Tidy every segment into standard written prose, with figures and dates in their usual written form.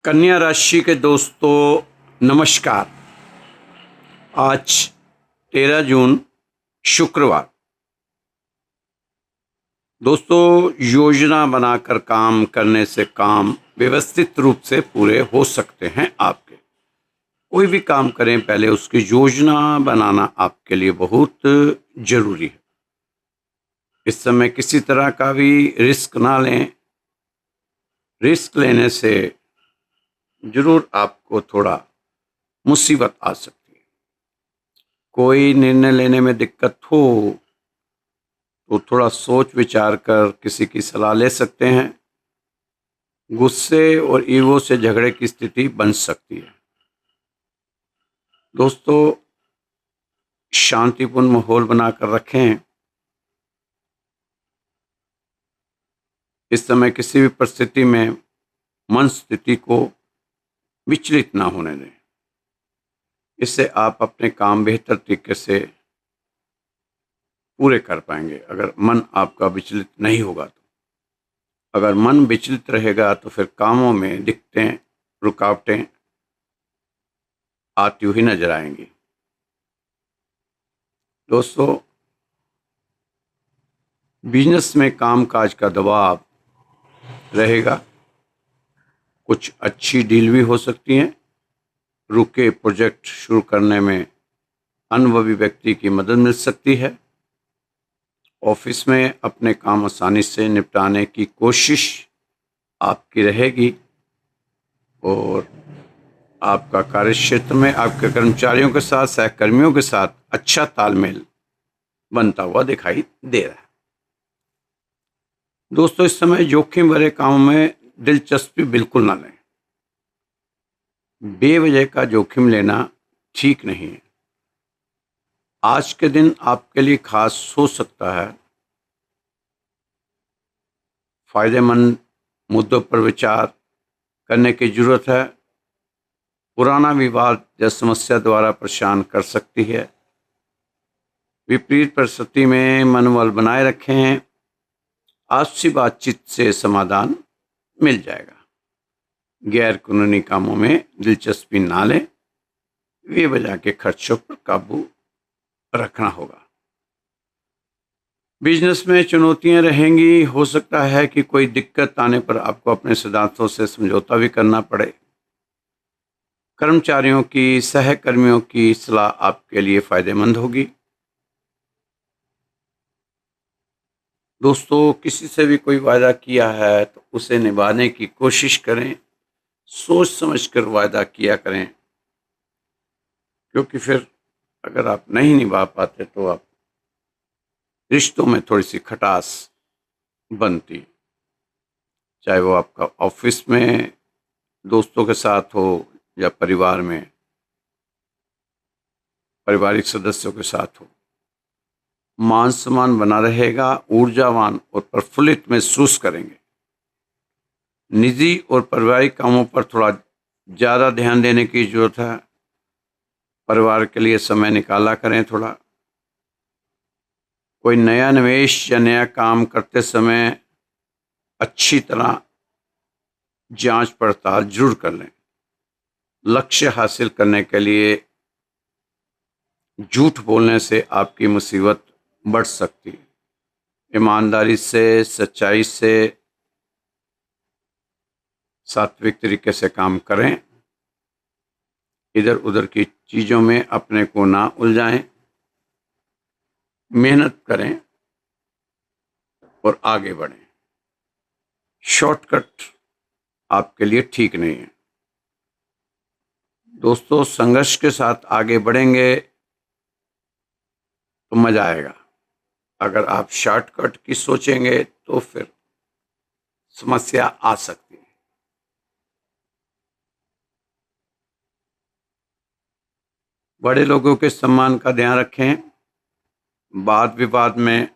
कन्या राशि के दोस्तों नमस्कार। आज 13 जून शुक्रवार। दोस्तों, योजना बनाकर काम करने से काम व्यवस्थित रूप से पूरे हो सकते हैं आपके। कोई भी काम करें पहले उसकी योजना बनाना आपके लिए बहुत जरूरी है। इस समय किसी तरह का भी रिस्क ना लें। रिस्क लेने से जरूर आपको थोड़ा मुसीबत आ सकती है। कोई निर्णय लेने में दिक्कत हो तो थोड़ा सोच विचार कर किसी की सलाह ले सकते हैं। गुस्से और ईगो से झगड़े की स्थिति बन सकती है। दोस्तों, शांतिपूर्ण माहौल बनाकर रखें। इस समय किसी भी परिस्थिति में मन स्थिति को विचलित ना होने दें। इससे आप अपने काम बेहतर तरीके से पूरे कर पाएंगे अगर मन आपका विचलित नहीं होगा तो। अगर मन विचलित रहेगा तो फिर कामों में दिक्कतें, रुकावटें आती हुई नजर आएंगी। दोस्तों, बिजनेस में कामकाज का दबाव रहेगा। कुछ अच्छी डील भी हो सकती हैं। रुके प्रोजेक्ट शुरू करने में अनुभवी व्यक्ति की मदद मिल सकती है। ऑफिस में अपने काम आसानी से निपटाने की कोशिश आपकी रहेगी और आपका कार्यक्षेत्र में आपके कर्मचारियों के साथ, सहकर्मियों के साथ अच्छा तालमेल बनता हुआ दिखाई दे रहा है। दोस्तों, इस समय जोखिम भरे कामों में दिलचस्पी बिल्कुल ना लें। बेवजह का जोखिम लेना ठीक नहीं है। आज के दिन आपके लिए खास हो सकता है। फायदेमंद मुद्दों पर विचार करने की जरूरत है। पुराना विवाद या समस्या द्वारा परेशान कर सकती है। विपरीत परिस्थिति में मनोबल बनाए रखें। आपसी बातचीत से समाधान मिल जाएगा। गैर कानूनी कामों में दिलचस्पी ना लें। बेवजह के खर्चों पर काबू रखना होगा। बिजनेस में चुनौतियां रहेंगी। हो सकता है कि कोई दिक्कत आने पर आपको अपने सिद्धांतों से समझौता भी करना पड़े। कर्मचारियों की, सहकर्मियों की सलाह आपके लिए फायदेमंद होगी। दोस्तों, किसी से भी कोई वादा किया है तो उसे निभाने की कोशिश करें। सोच समझकर वादा किया करें, क्योंकि फिर अगर आप नहीं निभा पाते तो आप रिश्तों में थोड़ी सी खटास बनती, चाहे वो आपका ऑफिस में दोस्तों के साथ हो या परिवार में पारिवारिक सदस्यों के साथ हो। मान सम्मान बना रहेगा। ऊर्जावान और प्रफुल्लित महसूस करेंगे। निजी और पारिवारिक कामों पर थोड़ा ज़्यादा ध्यान देने की जरूरत है। परिवार के लिए समय निकाला करें। थोड़ा कोई नया निवेश या नया काम करते समय अच्छी तरह जांच पड़ताल जरूर कर लें। लक्ष्य हासिल करने के लिए झूठ बोलने से आपकी मुसीबत बढ़ सकती है। ईमानदारी से, सच्चाई से, सात्विक तरीके से काम करें। इधर उधर की चीज़ों में अपने को ना उलझाएं। मेहनत करें और आगे बढ़ें। शॉर्टकट आपके लिए ठीक नहीं है। दोस्तों, संघर्ष के साथ आगे बढ़ेंगे तो मजा आएगा। अगर आप शॉर्टकट की सोचेंगे तो फिर समस्या आ सकती है। बड़े लोगों के सम्मान का ध्यान रखें। वाद विवाद में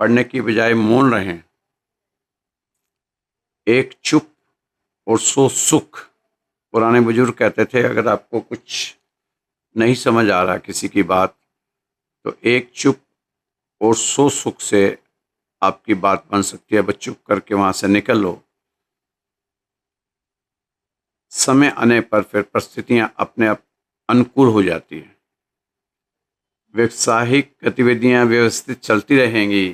पड़ने की बजाय मौन रहें। एक चुप और सौ सुख। पुराने बुजुर्ग कहते थे, अगर आपको कुछ नहीं समझ आ रहा किसी की बात, तो एक चुप और सौ सुख से आपकी बात बन सकती है। बस चुप करके वहाँ से निकल लो। समय आने पर फिर परिस्थितियां अपने आप अनुकूल हो जाती हैं। व्यावसायिक गतिविधियां व्यवस्थित चलती रहेंगी।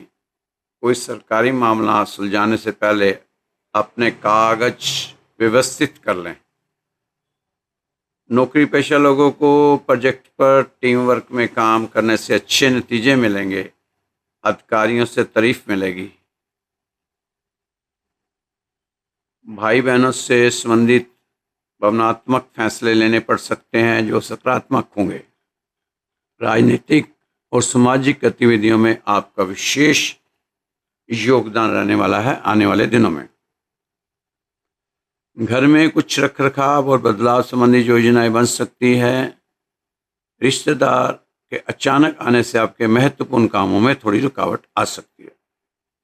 कोई सरकारी मामला सुलझाने से पहले अपने कागज व्यवस्थित कर लें। नौकरी पेशा लोगों को प्रोजेक्ट पर टीम वर्क में काम करने से अच्छे नतीजे मिलेंगे। अधिकारियों से तारीफ मिलेगी। भाई बहनों से संबंधित भावनात्मक फैसले लेने पड़ सकते हैं जो सकारात्मक होंगे। राजनीतिक और सामाजिक गतिविधियों में आपका विशेष योगदान रहने वाला है आने वाले दिनों में। घर में कुछ रख रखाव और बदलाव संबंधी योजनाएं बन सकती है। रिश्तेदार के अचानक आने से आपके महत्वपूर्ण कामों में थोड़ी रुकावट आ सकती है।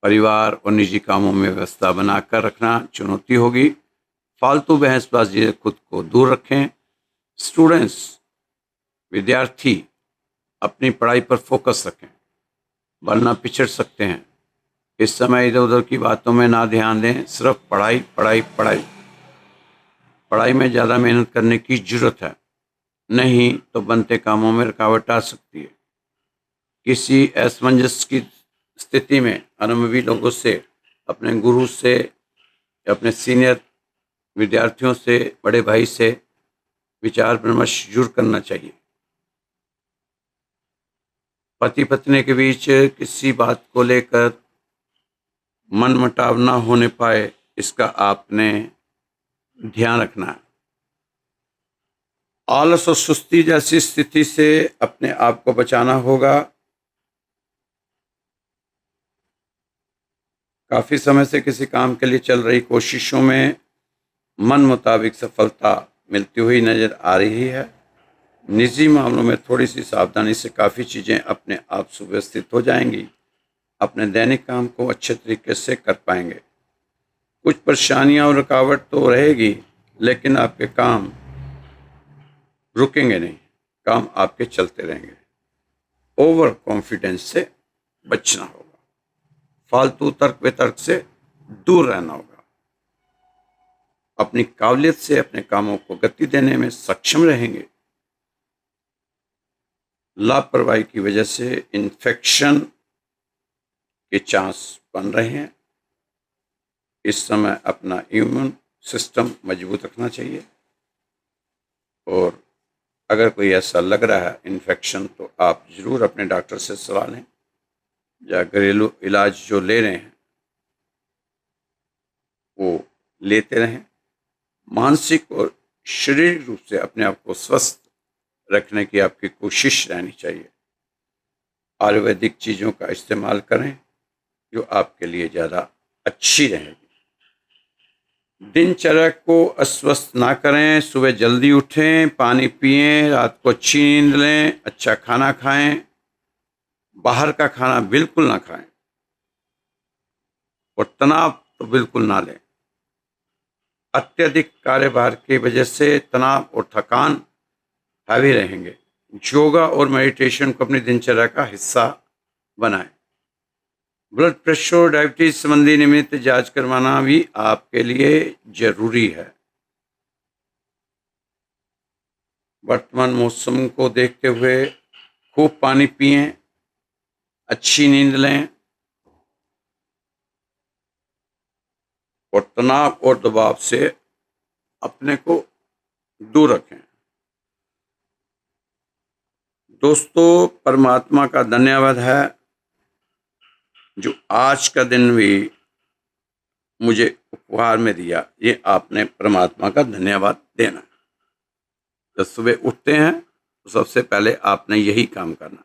परिवार और निजी कामों में व्यवस्था बनाकर रखना चुनौती होगी। फालतू बहसबाजी से खुद को दूर रखें। स्टूडेंट्स, विद्यार्थी अपनी पढ़ाई पर फोकस रखें, वरना पिछड़ सकते हैं। इस समय इधर उधर की बातों में ना ध्यान दें, सिर्फ पढ़ाई पढ़ाई पढ़ाई। पढ़ाई में ज़्यादा मेहनत करने की जरूरत है, नहीं तो बनते कामों में रुकावट आ सकती है। किसी असमंजस की स्थिति में अनुभवी लोगों से, अपने गुरु से, अपने सीनियर विद्यार्थियों से, बड़े भाई से विचार विमर्श जरूर करना चाहिए। पति पत्नी के बीच किसी बात को लेकर मनमुटाव ना होने पाए, इसका आपने ध्यान रखना है। आलस और सुस्ती जैसी स्थिति से अपने आप को बचाना होगा। काफी समय से किसी काम के लिए चल रही कोशिशों में मन मुताबिक सफलता मिलती हुई नजर आ रही है। निजी मामलों में थोड़ी सी सावधानी से काफ़ी चीज़ें अपने आप सुव्यवस्थित हो जाएंगी। अपने दैनिक काम को अच्छे तरीके से कर पाएंगे। कुछ परेशानियां और रुकावट तो रहेगी, लेकिन आपके काम रुकेंगे नहीं, काम आपके चलते रहेंगे। ओवर कॉन्फिडेंस से बचना होगा। फालतू तर्क वितर्क से दूर रहना होगा। अपनी काबिलियत से अपने कामों को गति देने में सक्षम रहेंगे। लापरवाही की वजह से इन्फेक्शन के चांस बन रहे हैं। इस समय अपना इम्यून सिस्टम मजबूत रखना चाहिए, और अगर कोई ऐसा लग रहा है इन्फेक्शन, तो आप ज़रूर अपने डॉक्टर से सलाह लें, या घरेलू इलाज जो ले रहे हैं वो लेते रहें। मानसिक और शारीरिक रूप से अपने आप को स्वस्थ रखने की आपकी कोशिश रहनी चाहिए। आयुर्वेदिक चीज़ों का इस्तेमाल करें जो आपके लिए ज़्यादा अच्छी रहेगी। दिनचर्या को अस्वस्थ ना करें। सुबह जल्दी उठें, पानी पिएं, रात को अच्छी नींद लें, अच्छा खाना खाएं, बाहर का खाना बिल्कुल ना खाएं, और तनाव तो बिल्कुल ना लें। अत्यधिक कार्यभार की वजह से तनाव और थकान हावी रहेंगे। योगा और मेडिटेशन को अपनी दिनचर्या का हिस्सा बनाएं। ब्लड प्रेशर और डायबिटीज संबंधी नियमित जांच करवाना भी आपके लिए जरूरी है। वर्तमान मौसम को देखते हुए खूब पानी पिएं, अच्छी नींद लें, और तनाव और दबाव से अपने को दूर रखें। दोस्तों, परमात्मा का धन्यवाद है जो आज का दिन भी मुझे उपहार में दिया। ये आपने परमात्मा का धन्यवाद देना। जब सुबह उठते हैं तो सबसे पहले आपने यही काम करना।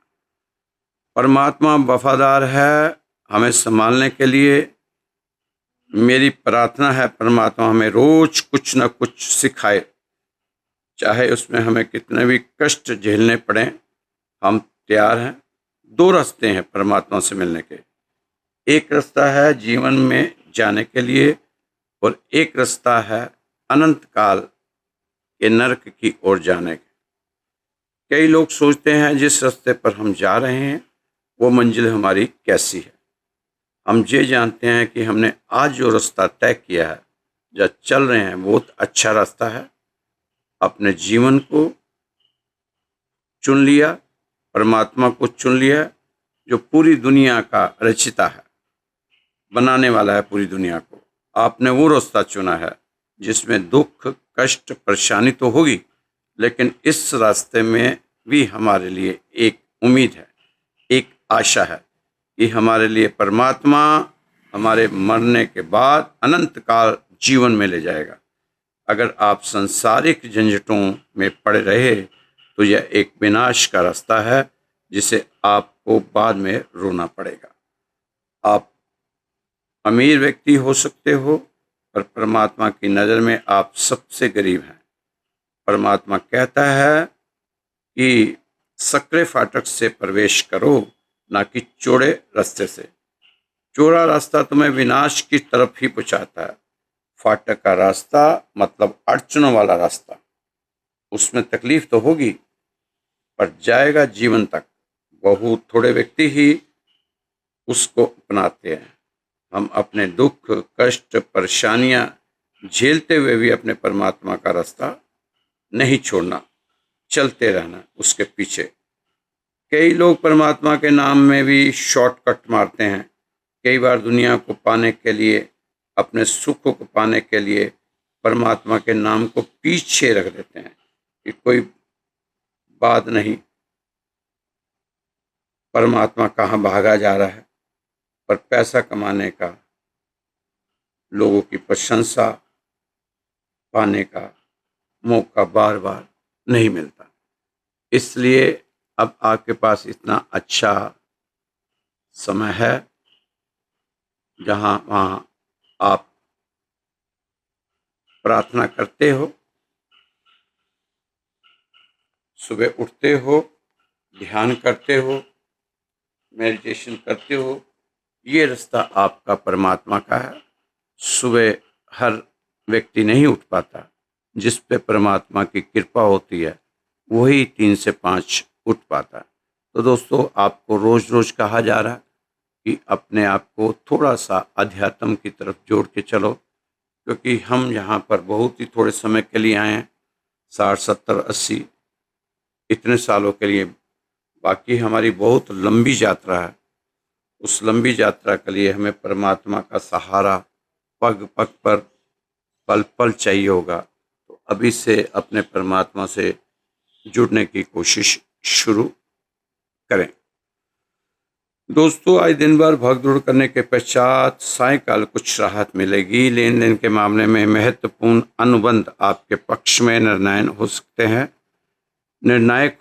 परमात्मा वफादार है हमें संभालने के लिए। मेरी प्रार्थना है परमात्मा हमें रोज कुछ न कुछ सिखाए, चाहे उसमें हमें कितने भी कष्ट झेलने पड़े, हम तैयार हैं। दो रास्ते हैं परमात्मा से मिलने के। एक रास्ता है जीवन में जाने के लिए, और एक रास्ता है अनंत काल के नरक की ओर जाने के। कई लोग सोचते हैं जिस रास्ते पर हम जा रहे हैं वो मंजिल हमारी कैसी है। हम ये जानते हैं कि हमने आज जो रास्ता तय किया है, जो चल रहे हैं, बहुत अच्छा रास्ता है। अपने जीवन को चुन लिया, परमात्मा को चुन लिया, जो पूरी दुनिया का रचिता है, बनाने वाला है पूरी दुनिया को। आपने वो रास्ता चुना है जिसमें दुख, कष्ट, परेशानी तो होगी, लेकिन इस रास्ते में भी हमारे लिए एक उम्मीद है, एक आशा है कि हमारे लिए परमात्मा हमारे मरने के बाद अनंत काल जीवन में ले जाएगा। अगर आप संसारिक झंझटों में पड़े रहे तो यह एक विनाश का रास्ता है जिसे आपको बाद में रोना पड़ेगा। आप अमीर व्यक्ति हो सकते हो, पर परमात्मा की नज़र में आप सबसे गरीब हैं। परमात्मा कहता है कि सकरे फाटक से प्रवेश करो, ना कि चौड़े रास्ते से। चौड़ा रास्ता तुम्हें विनाश की तरफ ही पहुंचाता है। फाटक का रास्ता मतलब अड़चनों वाला रास्ता, उसमें तकलीफ तो होगी पर जाएगा जीवन तक। बहुत थोड़े व्यक्ति ही उसको अपनाते हैं। हम अपने दुख, कष्ट, परेशानियां झेलते हुए भी अपने परमात्मा का रास्ता नहीं छोड़ना, चलते रहना उसके पीछे। कई लोग परमात्मा के नाम में भी शॉर्टकट मारते हैं। कई बार दुनिया को पाने के लिए, अपने सुख को पाने के लिए परमात्मा के नाम को पीछे रख देते हैं कि कोई बात नहीं, परमात्मा कहाँ भागा जा रहा है। पर पैसा कमाने का, लोगों की प्रशंसा पाने का मौका बार बार नहीं मिलता। इसलिए अब आपके पास इतना अच्छा समय है जहाँ वहाँ आप प्रार्थना करते हो, सुबह उठते हो, ध्यान करते हो, मेडिटेशन करते हो। ये रास्ता आपका परमात्मा का है। सुबह हर व्यक्ति नहीं उठ पाता, जिस पे परमात्मा की कृपा होती है वही 3 से 5 उठ पाता। तो दोस्तों, आपको रोज़ रोज़ कहा जा रहा है कि अपने आप को थोड़ा सा अध्यात्म की तरफ जोड़ के चलो, क्योंकि हम यहाँ पर बहुत ही थोड़े समय के लिए आए हैं, 60, 70, 80 इतने सालों के लिए। बाकी हमारी बहुत लंबी यात्रा है। उस लंबी यात्रा के लिए हमें परमात्मा का सहारा पग पग पर, पल पल चाहिए होगा। तो अभी से अपने परमात्मा से जुड़ने की कोशिश शुरू करें। दोस्तों, आज दिन भर भागदौड़ करने के पश्चात सायंकाल कुछ राहत मिलेगी। लेन देन के मामले में महत्वपूर्ण अनुबंध आपके पक्ष में निर्णायक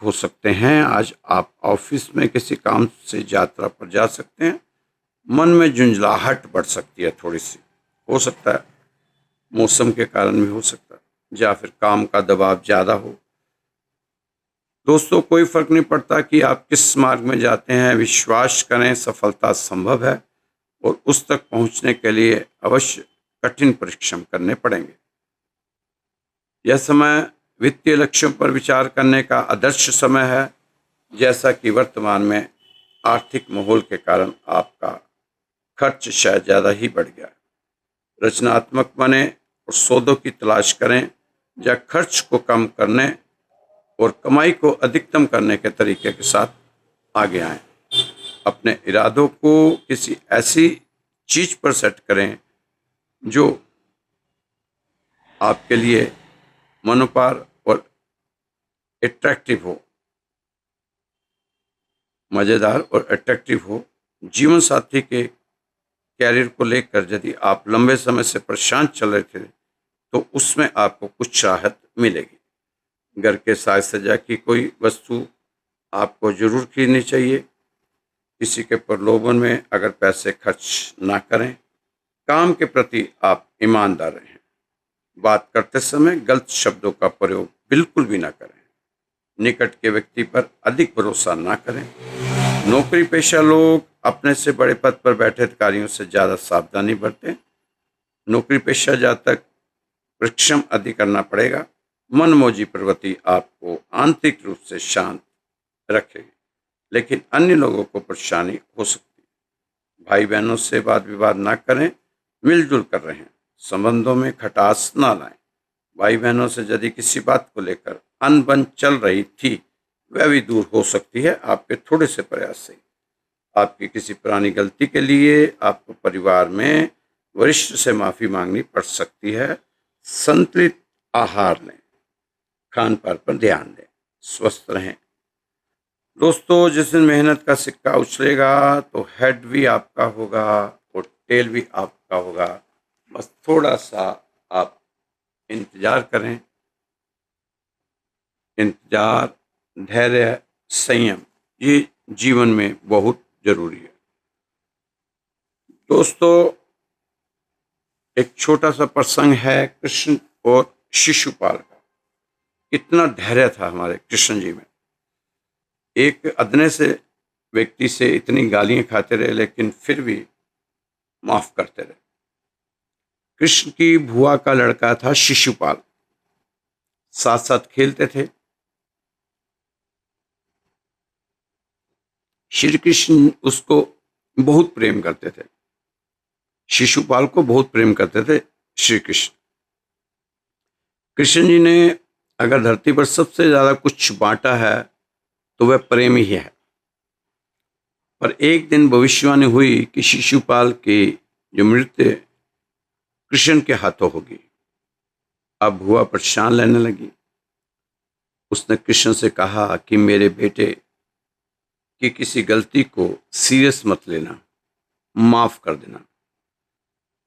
हो सकते हैं। आज आप ऑफिस में किसी काम से यात्रा पर जा सकते हैं। मन में झुंझलाहट बढ़ सकती है, थोड़ी सी हो सकता है, मौसम के कारण भी हो सकता है, या फिर काम का दबाव ज़्यादा हो। दोस्तों, कोई फर्क नहीं पड़ता कि आप किस मार्ग में जाते हैं, विश्वास करें सफलता संभव है और उस तक पहुंचने के लिए अवश्य कठिन परिश्रम करने पड़ेंगे। यह समय वित्तीय लक्ष्यों पर विचार करने का आदर्श समय है। जैसा कि वर्तमान में आर्थिक माहौल के कारण आपका खर्च शायद ज़्यादा ही बढ़ गया। रचनात्मक बने और सौदों की तलाश करें, या खर्च को कम करने और कमाई को अधिकतम करने के तरीके के साथ आगे आएं। अपने इरादों को किसी ऐसी चीज पर सेट करें जो आपके लिए मनोपार और अट्रैक्टिव हो, मज़ेदार और अट्रैक्टिव हो। जीवन साथी के कैरियर को लेकर यदि आप लंबे समय से परेशान चल रहे थे तो उसमें आपको कुछ राहत मिलेगी। घर के साज सज्जा की कोई वस्तु आपको जरूर खरीदनी चाहिए। किसी के प्रलोभन में अगर पैसे खर्च ना करें। काम के प्रति आप ईमानदार रहें। बात करते समय गलत शब्दों का प्रयोग बिल्कुल भी ना करें। निकट के व्यक्ति पर अधिक भरोसा ना करें। नौकरी पेशा लोग अपने से बड़े पद पर बैठे अधिकारियों से ज़्यादा सावधानी बरतें। नौकरी पेशा जातक परिश्रम अधिक करना पड़ेगा। मनमौजी प्रवृत्ति आपको आंतरिक रूप से शांत रखेगी, लेकिन अन्य लोगों को परेशानी हो सकती है। भाई बहनों से वाद विवाद ना करें, मिलजुल कर रहें। संबंधों में खटास ना लाएं। भाई बहनों से यदि किसी बात को लेकर अनबन चल रही थी, वह भी दूर हो सकती है आपके थोड़े से प्रयास से। आपकी किसी पुरानी गलती के लिए आपको परिवार में वरिष्ठ से माफी मांगनी पड़ सकती है। संतुलित आहार लें, खान पान पर ध्यान दें, स्वस्थ रहें। दोस्तों, जिस दिन मेहनत का सिक्का उछलेगा तो हेड भी आपका होगा और टेल भी आपका होगा। बस थोड़ा सा आप इंतजार करें। इंतजार, धैर्य, संयम, ये जीवन में बहुत जरूरी है। दोस्तों, एक छोटा सा प्रसंग है कृष्ण और शिशुपाल का। इतना धैर्य था हमारे कृष्ण जी में। एक अदने से व्यक्ति से इतनी गालियां खाते रहे, लेकिन फिर भी माफ करते रहे। कृष्ण की बुआ का लड़का था शिशुपाल। साथ साथ खेलते थे। श्री कृष्ण उसको बहुत प्रेम करते थे। शिशुपाल को बहुत प्रेम करते थे श्री कृष्ण। कृष्ण जी ने अगर धरती पर सबसे ज्यादा कुछ बांटा है तो वह प्रेम ही है। पर एक दिन भविष्यवाणी हुई कि शिशुपाल की जो मृत्यु कृष्ण के हाथों होगी। अब बुआ परेशान लेने लगी। उसने कृष्ण से कहा कि मेरे बेटे की किसी गलती को सीरियस मत लेना, माफ कर देना।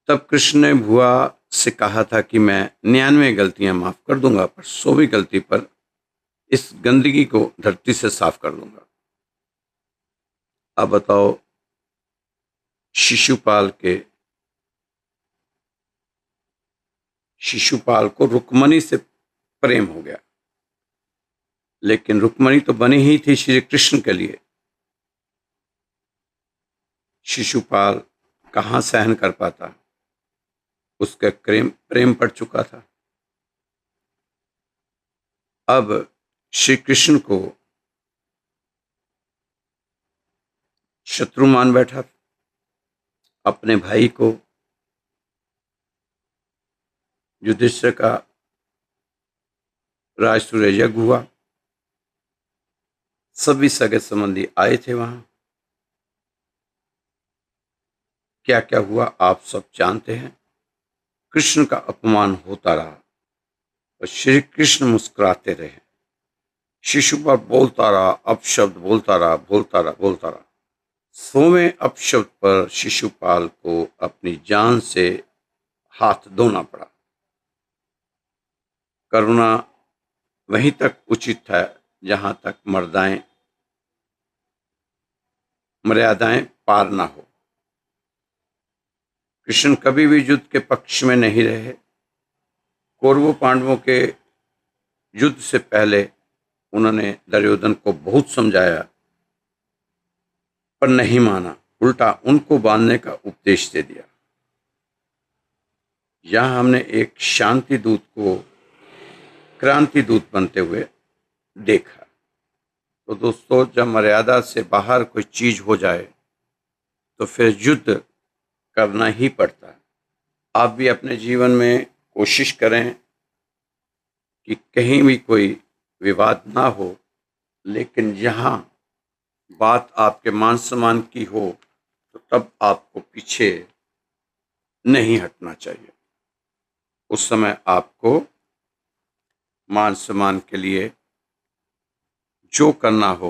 तब कृष्ण ने बुआ से कहा था कि मैं 99 गलतियां माफ कर दूंगा, पर 100वीं गलती पर इस गंदगी को धरती से साफ कर दूंगा। अब बताओ, शिशुपाल को रुक्मणी से प्रेम हो गया, लेकिन रुक्मणी तो बनी ही थी श्री कृष्ण के लिए। शिशुपाल कहां सहन कर पाता, उसका प्रेम पड़ चुका था। अब श्री कृष्ण को शत्रु मान बैठा। अपने भाई को, युधिष्ठिर का राजसूय यज्ञ हुआ। सभी सगे संबंधी आए थे वहां। क्या क्या हुआ आप सब जानते हैं। कृष्ण का अपमान होता रहा और श्री कृष्ण मुस्कुराते रहे। शिशुपाल बोलता रहा, अपशब्द बोलता रहा, बोलता रहा। 100वें अपशब्द पर शिशुपाल को अपनी जान से हाथ धोना पड़ा। करुणा वहीं तक उचित है जहां तक मर्यादाएं पार ना हो। कृष्ण कभी भी युद्ध के पक्ष में नहीं रहे। कौरवों पांडवों के युद्ध से पहले उन्होंने दुर्योधन को बहुत समझाया, पर नहीं माना। उल्टा उनको बांधने का उपदेश दे दिया। यहां हमने एक शांति दूत को क्रांति दूत बनते हुए देखा। तो दोस्तों, जब मर्यादा से बाहर कोई चीज हो जाए तो फिर युद्ध करना ही पड़ता है। आप भी अपने जीवन में कोशिश करें कि कहीं भी कोई विवाद ना हो, लेकिन जहां बात आपके मान सम्मान की हो तो तब आपको पीछे नहीं हटना चाहिए। उस समय आपको मान सम्मान के लिए जो करना हो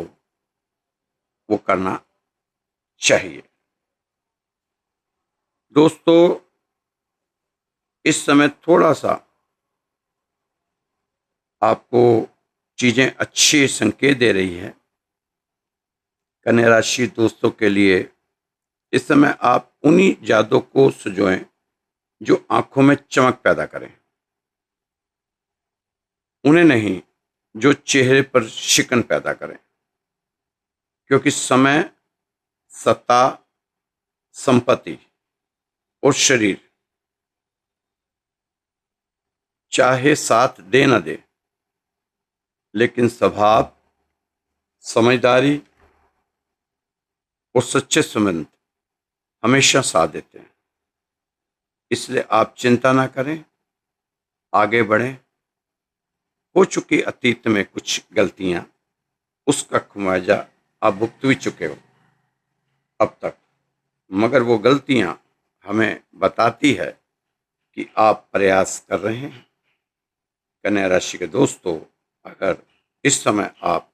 वो करना चाहिए। दोस्तों, इस समय थोड़ा सा आपको चीजें अच्छे संकेत दे रही है। कन्या राशि दोस्तों के लिए इस समय आप उन्हीं यादों को सजोएं जो आंखों में चमक पैदा करें, उन्हें नहीं जो चेहरे पर शिकन पैदा करें। क्योंकि समय, सत्ता, संपत्ति और शरीर चाहे साथ दे न दे, लेकिन स्वभाव, समझदारी और सच्चे संबंध हमेशा साथ देते हैं। इसलिए आप चिंता ना करें, आगे बढ़ें हो चुकी अतीत में कुछ गलतियां, उसका खुमियाजा आप भुगत भी चुके हो अब तक, मगर वो गलतियां हमें बताती है कि आप प्रयास कर रहे हैं। कन्या राशि के दोस्तों, अगर इस समय आप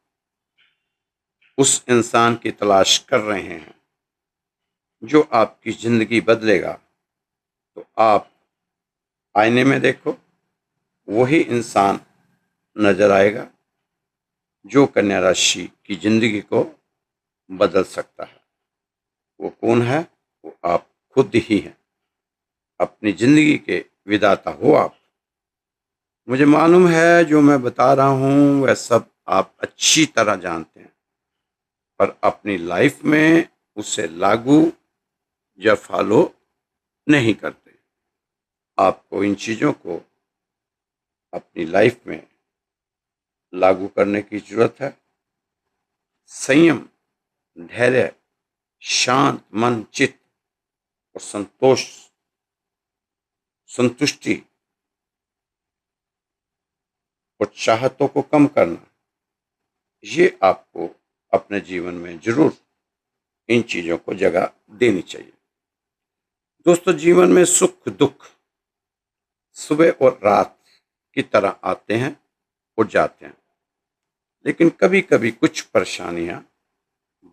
उस इंसान की तलाश कर रहे हैं जो आपकी जिंदगी बदलेगा, तो आप आईने में देखो, वही इंसान नजर आएगा जो कन्या राशि की जिंदगी को बदल सकता है। वो कौन है? वो आप खुद ही हैं। अपनी जिंदगी के विधाता हो आप। मुझे मालूम है जो मैं बता रहा हूं वह सब आप अच्छी तरह जानते हैं, पर अपनी लाइफ में उसे लागू या फॉलो नहीं करते। आपको इन चीजों को अपनी लाइफ में लागू करने की जरूरत है। संयम, धैर्य, शांत मन चित्त और संतुष्टि और चाहतों को कम करना, ये आपको अपने जीवन में जरूर इन चीजों को जगह देनी चाहिए। दोस्तों, जीवन में सुख दुख सुबह और रात की तरह आते हैं और जाते हैं, लेकिन कभी कभी कुछ परेशानियां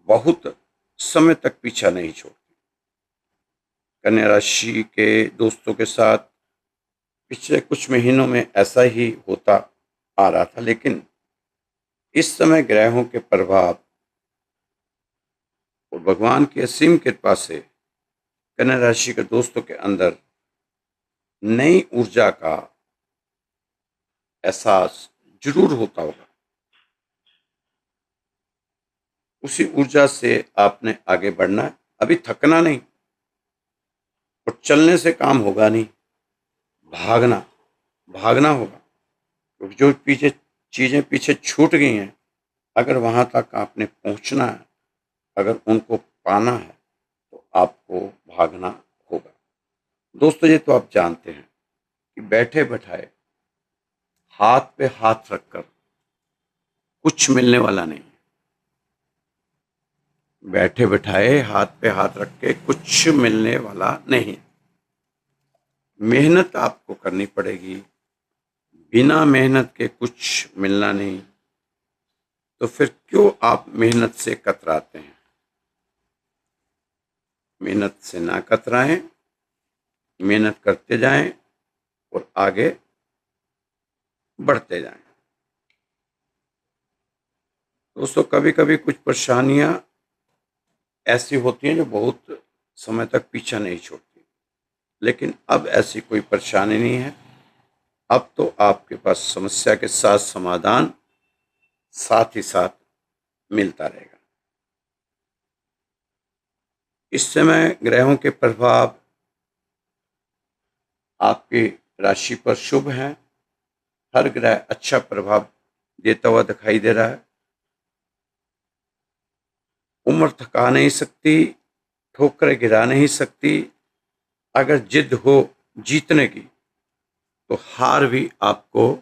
बहुत समय तक पीछा नहीं छोड़ती। कन्या राशि के दोस्तों के साथ पिछले कुछ महीनों में ऐसा ही होता आ रहा था, लेकिन इस समय ग्रहों के प्रभाव और भगवान की असीम कृपा से कन्या राशि के दोस्तों के अंदर नई ऊर्जा का एहसास जरूर होता होगा। उसी ऊर्जा से आपने आगे बढ़ना है, अभी थकना नहीं। और चलने से काम होगा नहीं, भागना भागना होगा, क्योंकि जो पीछे चीजें पीछे छूट गई हैं, अगर वहां तक आपने पहुंचना है, अगर उनको पाना है, तो आपको भागना होगा। दोस्तों, ये तो आप जानते हैं कि बैठे बैठाए हाथ पे हाथ रखकर कुछ मिलने वाला नहीं। बैठे बैठाए हाथ पे हाथ रख के कुछ मिलने वाला नहीं। मेहनत आपको करनी पड़ेगी। बिना मेहनत के कुछ मिलना नहीं। तो फिर क्यों आप मेहनत से कतराते हैं? मेहनत से ना कतराएं, मेहनत करते जाएं और आगे बढ़ते जाएं। दोस्तों, कभी कभी कुछ परेशानियां ऐसी होती हैं जो बहुत समय तक पीछा नहीं छोड़ती, लेकिन अब ऐसी कोई परेशानी नहीं है। अब तो आपके पास समस्या के साथ समाधान साथ ही साथ मिलता रहेगा। इस समय ग्रहों के प्रभाव आपकी राशि पर शुभ है। हर ग्रह अच्छा प्रभाव देता हुआ दिखाई दे रहा है। उम्र थका नहीं सकती, ठोकरें गिरा नहीं सकती। अगर जिद हो जीतने की, तो हार भी आपको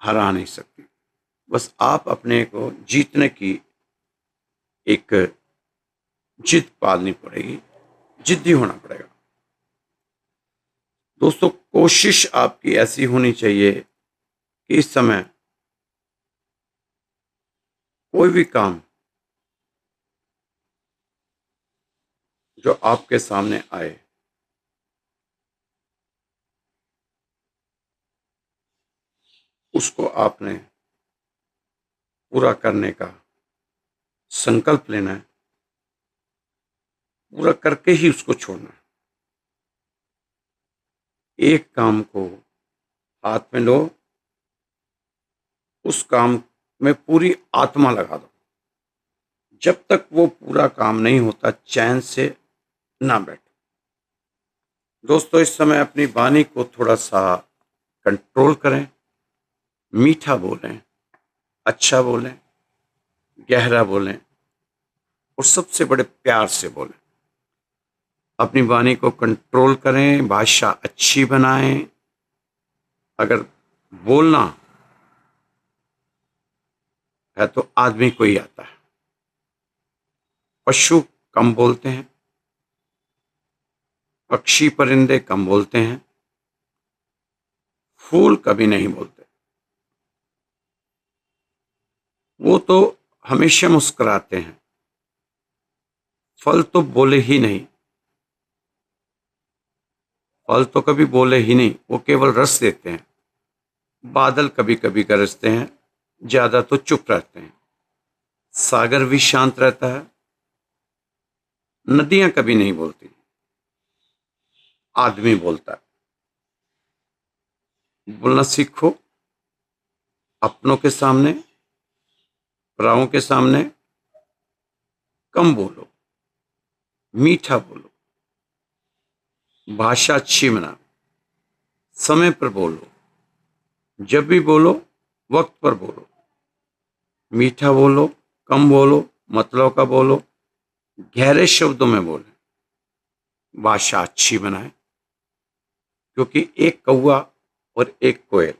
हरा नहीं सकती। बस आप अपने को जीतने की एक जिद पालनी पड़ेगी, जिद्दी होना पड़ेगा। दोस्तों, कोशिश आपकी ऐसी होनी चाहिए कि इस समय कोई भी काम जो आपके सामने आए, उसको आपने पूरा करने का संकल्प लेना है। पूरा करके ही उसको छोड़ना है। एक काम को हाथ में लो, उस काम में पूरी आत्मा लगा दो। जब तक वो पूरा काम नहीं होता, चैन से ना बैठो। दोस्तों, इस समय अपनी वाणी को थोड़ा सा कंट्रोल करें। मीठा बोलें, अच्छा बोलें, गहरा बोलें और सबसे बड़े प्यार से बोलें। अपनी वाणी को कंट्रोल करें, भाषा अच्छी बनाएं। अगर बोलना है तो आदमी को ही आता है। पशु कम बोलते हैं, पक्षी परिंदे कम बोलते हैं, फूल कभी नहीं बोलते। वो तो हमेशा मुस्कुराते हैं। फल तो बोले ही नहीं, फल तो कभी बोले ही नहीं, वो केवल रस देते हैं। बादल कभी कभी गरजते हैं, ज्यादा तो चुप रहते हैं। सागर भी शांत रहता है। नदियां कभी नहीं बोलती, आदमी बोलता है। बोलना सीखो, अपनों के सामने, पराओं के सामने कम बोलो, मीठा बोलो, भाषा अच्छी बनाओ, समय पर बोलो, जब भी बोलो वक्त पर बोलो, मीठा बोलो, कम बोलो, मतलब का बोलो, गहरे शब्दों में बोले, भाषा अच्छी बनाए। क्योंकि एक कौवा और एक कोयल,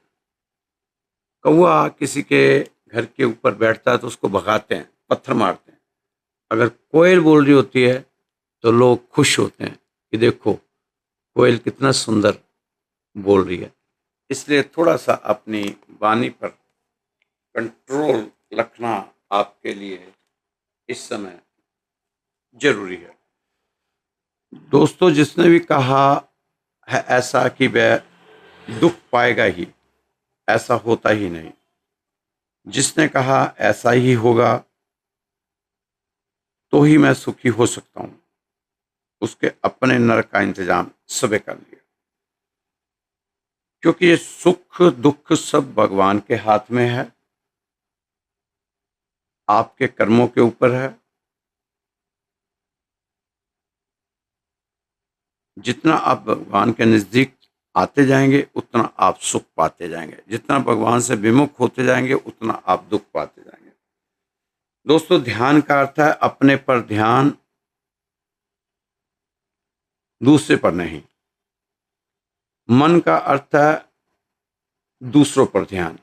कौवा किसी के घर के ऊपर बैठता है तो उसको भगाते हैं, पत्थर मारते हैं। अगर कोयल बोल रही होती है तो लोग खुश होते हैं कि देखो कोयल कितना सुंदर बोल रही है। इसलिए थोड़ा सा अपनी वाणी पर कंट्रोल रखना आपके लिए इस समय जरूरी है। दोस्तों, जिसने भी कहा है ऐसा कि वह दुख पाएगा ही, ऐसा होता ही नहीं। जिसने कहा ऐसा ही होगा तो ही मैं सुखी हो सकता हूं, उसके अपने नरक का इंतजाम सबे कर लिया। क्योंकि ये सुख दुख सब भगवान के हाथ में है, आपके कर्मों के ऊपर है। जितना आप भगवान के नजदीक आते जाएंगे उतना आप सुख पाते जाएंगे, जितना भगवान से विमुख होते जाएंगे उतना आप दुख पाते जाएंगे। दोस्तों, ध्यान का अर्थ है अपने पर ध्यान, दूसरे पर नहीं। मन का अर्थ है दूसरों पर ध्यान।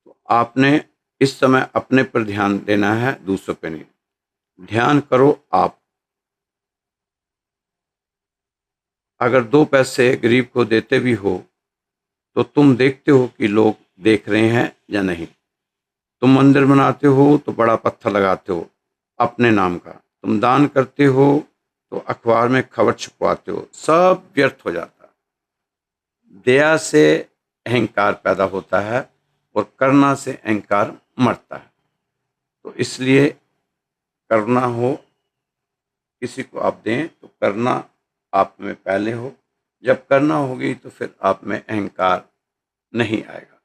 तो आपने इस समय अपने पर ध्यान देना है, दूसरों पर नहीं। ध्यान करो आप। अगर 2 पैसे गरीब को देते भी हो तो तुम देखते हो कि लोग देख रहे हैं या नहीं। तुम मंदिर बनाते हो तो बड़ा पत्थर लगाते हो अपने नाम का। तुम दान करते हो तो अखबार में खबर छुपवाते हो, सब व्यर्थ हो जाता है। दया से अहंकार पैदा होता है और करुणा से अहंकार मरता है। तो इसलिए करुणा हो, किसी को आप दें तो करुणा आप में पहले हो। जब करुणा होगी तो फिर आप में अहंकार नहीं आएगा।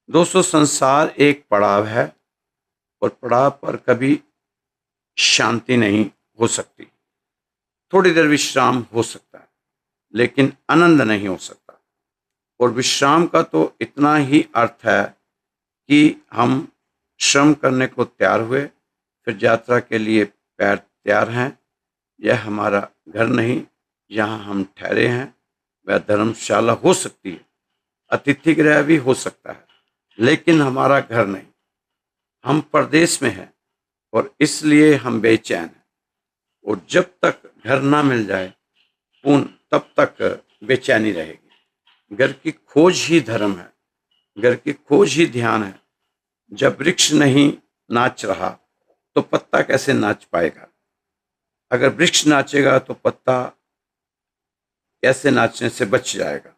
दोस्तों, संसार एक पड़ाव है और पड़ाव पर कभी शांति नहीं हो सकती। थोड़ी देर विश्राम हो सकता है लेकिन आनंद नहीं हो सकता। और विश्राम का तो इतना ही अर्थ है कि हम श्रम करने को तैयार हुए, फिर यात्रा के लिए पैर तैयार हैं। यह हमारा घर नहीं, यहाँ हम ठहरे हैं। वह धर्मशाला हो सकती है, अतिथि गृह भी हो सकता है, लेकिन हमारा घर नहीं। हम परदेश में हैं और इसलिए हम बेचैन हैं। और जब तक घर ना मिल जाए पूर्ण, तब तक बेचैनी रहेगी। घर की खोज ही धर्म है, घर की खोज ही ध्यान है। जब वृक्ष नहीं नाच रहा तो पत्ता कैसे नाच पाएगा? अगर वृक्ष नाचेगा तो पत्ता कैसे नाचने से बच जाएगा?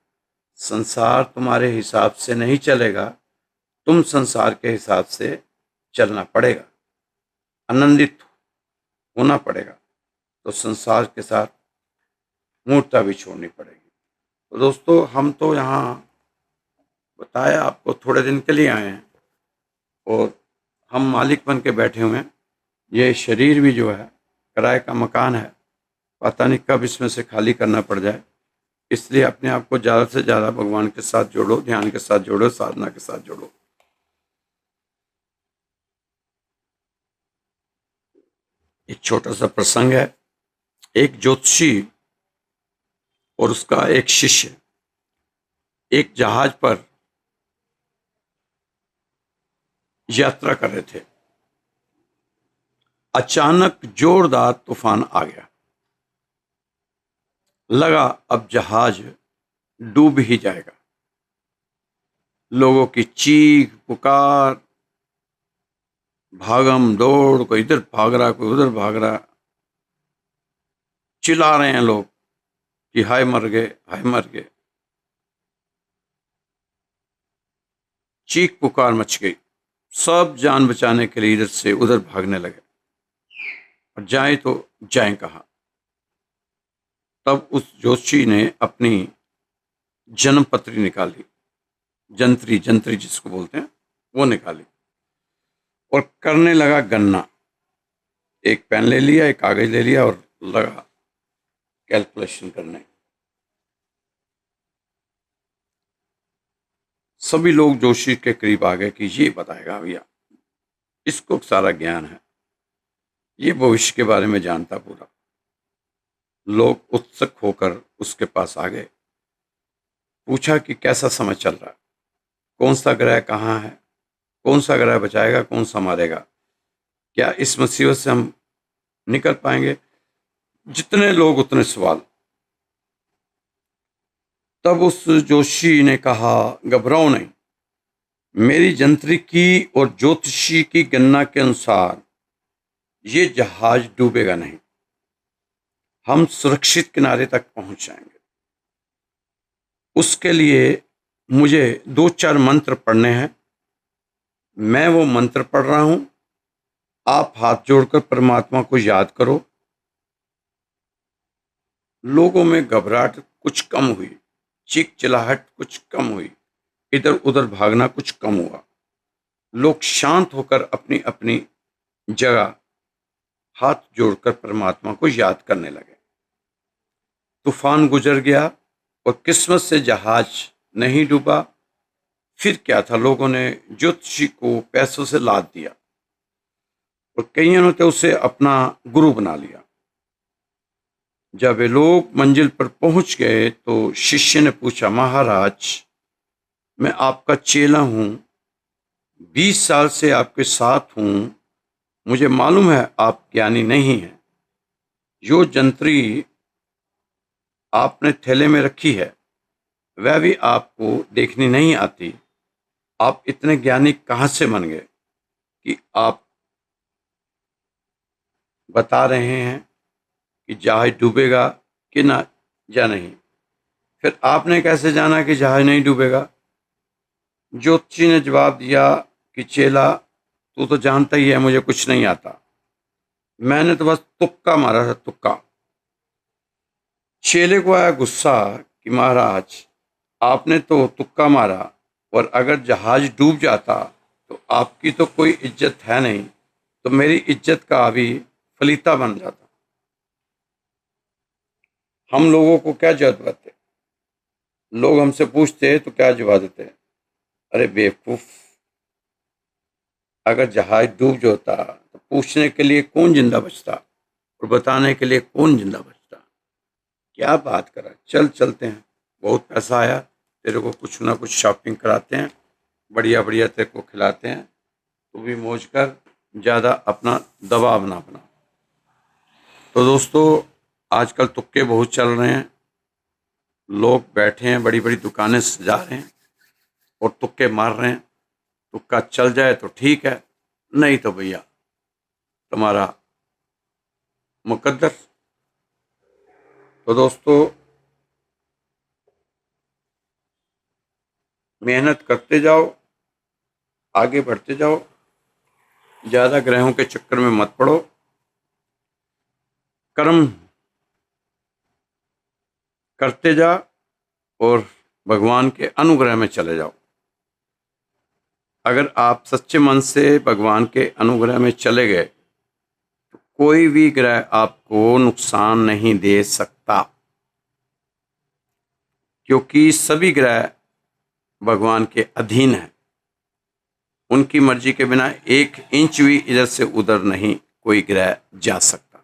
संसार तुम्हारे हिसाब से नहीं चलेगा, तुम संसार के हिसाब से चलना पड़ेगा। आनंदित होना पड़ेगा तो संसार के साथ मूर्ता भी छोड़नी पड़ेगी। तो दोस्तों, हम तो यहाँ बताया आपको थोड़े दिन के लिए आए हैं और हम मालिक बन के बैठे हुए हैं। ये शरीर भी जो है किराए का मकान है, पता नहीं कब इसमें से खाली करना पड़ जाए। इसलिए अपने आप को ज़्यादा से ज़्यादा भगवान के साथ जोड़ो, ध्यान के साथ जोड़ो, साधना के साथ जोड़ो। एक छोटा सा प्रसंग है। एक ज्योतिषी और उसका एक शिष्य एक जहाज पर यात्रा कर रहे थे। अचानक जोरदार तूफान आ गया। लगा अब जहाज डूब ही जाएगा। लोगों की चीख पुकार, भागम दौड़, कोई इधर भाग रहा, कोई उधर भाग रहा। चिल्ला रहे हैं लोग कि हाय मर गए, हाय मर गए। चीख पुकार मच गई। सब जान बचाने के लिए इधर से उधर भागने लगे। और जाए तो जाए कहाँ। तब उस जोशी ने अपनी जन्म पत्री निकाली, जंतरी जंतरी जिसको बोलते हैं, वो निकाली और करने लगा गणना। एक पेन ले लिया, एक कागज ले लिया और लगा कैलकुलेशन करने। सभी लोग जोशी के करीब आ गए कि ये बताएगा भैया, इसको सारा ज्ञान है, ये भविष्य के बारे में जानता पूरा। लोग उत्सुक होकर उसके पास आ गए। पूछा कि कैसा समय चल रहा है, कौन सा ग्रह कहाँ है, कौन सा ग्रह बचाएगा, कौन सा मारेगा, क्या इस मुसीबत से हम निकल पाएंगे। जितने लोग उतने सवाल। तब उस जोशी ने कहा, घबराओ नहीं, मेरी जंत्री की और ज्योतिषी की गणना के अनुसार ये जहाज डूबेगा नहीं, हम सुरक्षित किनारे तक पहुंच जाएंगे। उसके लिए मुझे 2-4 मंत्र पढ़ने हैं। मैं वो मंत्र पढ़ रहा हूं, आप हाथ जोड़कर परमात्मा को याद करो। लोगों में घबराहट कुछ कम हुई, चीख चिल्लाहट कुछ कम हुई, इधर उधर भागना कुछ कम हुआ। लोग शांत होकर अपनी अपनी जगह हाथ जोड़कर परमात्मा को याद करने लगे। तूफान गुजर गया और किस्मत से जहाज नहीं डूबा। फिर क्या था, लोगों ने ज्योतिषी को पैसों से लाद दिया और कईयों ने तो उसे अपना गुरु बना लिया। जब वे लोग मंजिल पर पहुंच गए तो शिष्य ने पूछा, महाराज, मैं आपका चेला हूं, 20 साल से आपके साथ हूं, मुझे मालूम है आप ज्ञानी नहीं हैं। जो जंतरी आपने थैले में रखी है वह भी आपको देखनी नहीं आती। आप इतने ज्ञानी कहां से बन गए कि आप बता रहे हैं कि जहाज डूबेगा कि ना या नहीं। फिर आपने कैसे जाना कि जहाज नहीं डूबेगा। ज्योतिषी ने जवाब दिया कि चेला, तू तो जानता ही है मुझे कुछ नहीं आता, मैंने तो बस तुक्का मारा था, तुक्का। चेले को आया गुस्सा कि महाराज, आपने तो तुक्का मारा और अगर जहाज डूब जाता तो आपकी तो कोई इज्जत है नहीं, तो मेरी इज्जत का भी फलीता बन जाता। हम लोगों को क्या जरूरत है, लोग हमसे पूछते तो क्या जवाब देते हैं, अरे बेवकूफ, अगर जहाज डूब जाता तो पूछने के लिए कौन जिंदा बचता और बताने के लिए कौन जिंदा बचता। क्या बात करा, चल चलते हैं, बहुत पैसा आया, तेरे को कुछ ना कुछ शॉपिंग कराते हैं, बढ़िया बढ़िया तेरे को खिलाते हैं, तू भी मौज कर, ज़्यादा अपना दबाव ना बना। तो दोस्तों, आजकल तुक्के बहुत चल रहे हैं, लोग बैठे हैं, बड़ी बड़ी दुकानें सजा रहे हैं और तुक्के मार रहे हैं। तुक्का चल जाए तो ठीक है, नहीं तो भैया तुम्हारा मुकद्दर। तो दोस्तों, मेहनत करते जाओ, आगे बढ़ते जाओ, ज़्यादा ग्रहों के चक्कर में मत पड़ो, कर्म करते जा और भगवान के अनुग्रह में चले जाओ। अगर आप सच्चे मन से भगवान के अनुग्रह में चले गए तो कोई भी ग्रह आपको नुकसान नहीं दे सकता, क्योंकि सभी ग्रह भगवान के अधीन हैं। उनकी मर्जी के बिना 1 इंच भी इधर से उधर नहीं कोई ग्रह जा सकता।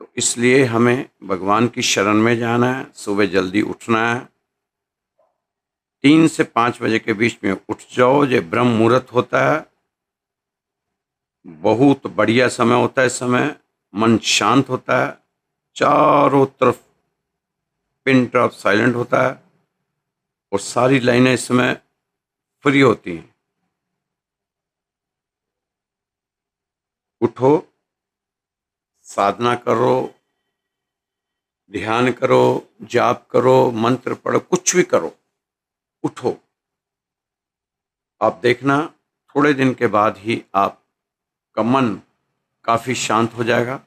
तो इसलिए हमें भगवान की शरण में जाना है, सुबह जल्दी उठना है, 3 से 5 बजे के बीच में उठ जाओ, ये ब्रह्म मुहूर्त होता है, बहुत बढ़िया समय होता है। इस समय मन शांत होता है, चारों तरफ पिन ड्रॉप साइलेंट होता है और सारी लाइनें इस समय फ्री होती हैं। उठो, साधना करो, ध्यान करो, जाप करो, मंत्र पढ़ो, कुछ भी करो, उठो। आप देखना थोड़े दिन के बाद ही आपका मन काफी शांत हो जाएगा,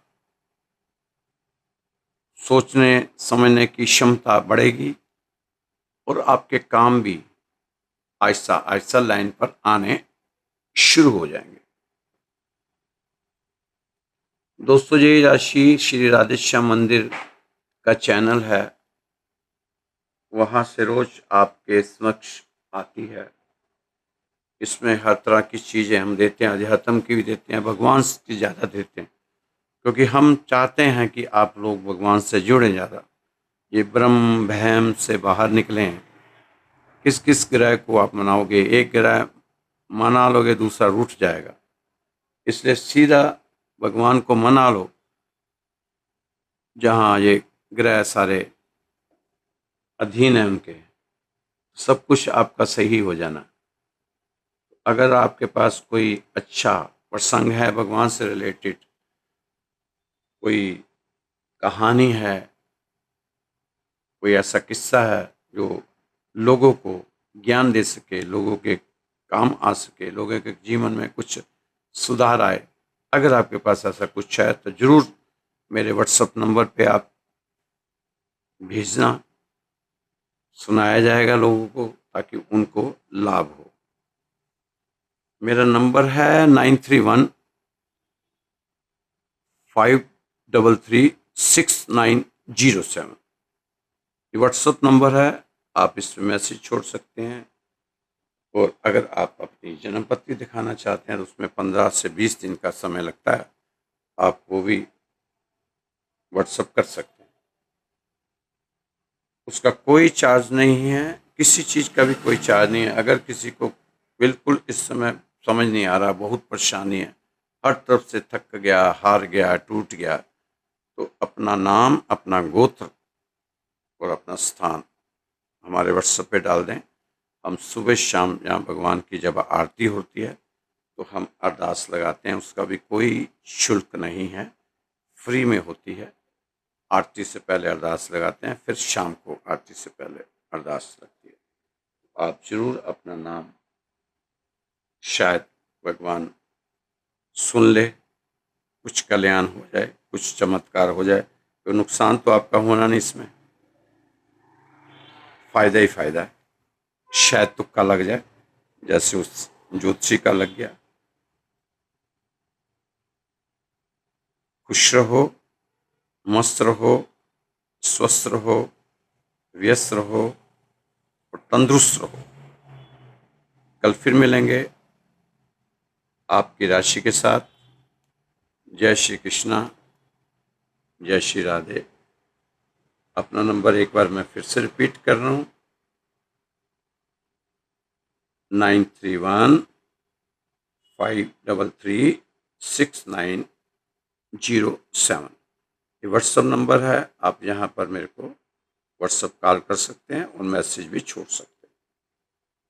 सोचने समझने की क्षमता बढ़ेगी और आपके काम भी आहिस्ता आहिस्ता लाइन पर आने शुरू हो जाएंगे। दोस्तों, ये राशि श्री राधेश्याम मंदिर का चैनल है, वहाँ से रोज आपके समक्ष आती है। इसमें हर तरह की चीज़ें हम देते हैं, अध्यात्म की भी देते हैं, भगवान की ज़्यादा देते हैं, क्योंकि हम चाहते हैं कि आप लोग भगवान से जुड़ें ज़्यादा, ये ब्रह्म वहम से बाहर निकलें। किस किस ग्रह को आप मनाओगे? एक ग्रह मना लोगे, दूसरा रूठ जाएगा, इसलिए सीधा भगवान को मना लो, जहाँ ये ग्रह सारे अधीन है उनके, सब कुछ आपका सही हो जाना। अगर आपके पास कोई अच्छा प्रसंग है भगवान से रिलेटेड, कोई कहानी है, कोई ऐसा किस्सा है जो लोगों को ज्ञान दे सके, लोगों के काम आ सके, लोगों के जीवन में कुछ सुधार आए, अगर आपके पास ऐसा कुछ है तो ज़रूर मेरे व्हाट्सएप नंबर पे आप भेजना, सुनाया जाएगा लोगों को ताकि उनको लाभ हो। मेरा नंबर है 9315336907। ये व्हाट्सएप नंबर है, आप इस पर मैसेज छोड़ सकते हैं। और अगर आप अपनी जन्म पत्री दिखाना चाहते हैं तो उसमें 15 से 20 दिन का समय लगता है, आप वो भी व्हाट्सएप कर सकते हैं। उसका कोई चार्ज नहीं है, किसी चीज़ का भी कोई चार्ज नहीं है। अगर किसी को बिल्कुल इस समय समझ नहीं आ रहा, बहुत परेशानी है, हर तरफ से थक गया, हार गया, टूट गया, तो अपना नाम, अपना गोत्र और अपना स्थान हमारे व्हाट्सएप पे डाल दें। हम सुबह शाम यहाँ भगवान की जब आरती होती है तो हम अरदास लगाते हैं, उसका भी कोई शुल्क नहीं है, फ्री में होती है। आरती से पहले अरदास लगाते हैं, फिर शाम को आरती से पहले अरदास लगती है। आप जरूर अपना नाम, शायद भगवान सुन ले, कुछ कल्याण हो जाए, कुछ चमत्कार हो जाए। तो नुकसान तो आपका होना नहीं, इसमें फायदा ही फायदा है। शायद तुक्का लग जाए, जैसे उस ज्योतिषी का लग गया। खुश रहो, मस्त रहो, स्वस्थ रहो, व्यस्त रहो और तंदुरुस्त रहो। कल फिर मिलेंगे आपकी राशि के साथ। जय श्री कृष्णा, जय श्री राधे। अपना नंबर एक बार मैं फिर से रिपीट कर रहा हूँ, 9315336907। ये व्हाट्सएप नंबर है, आप यहाँ पर मेरे को व्हाट्सएप कॉल कर सकते हैं और मैसेज भी छोड़ सकते हैं।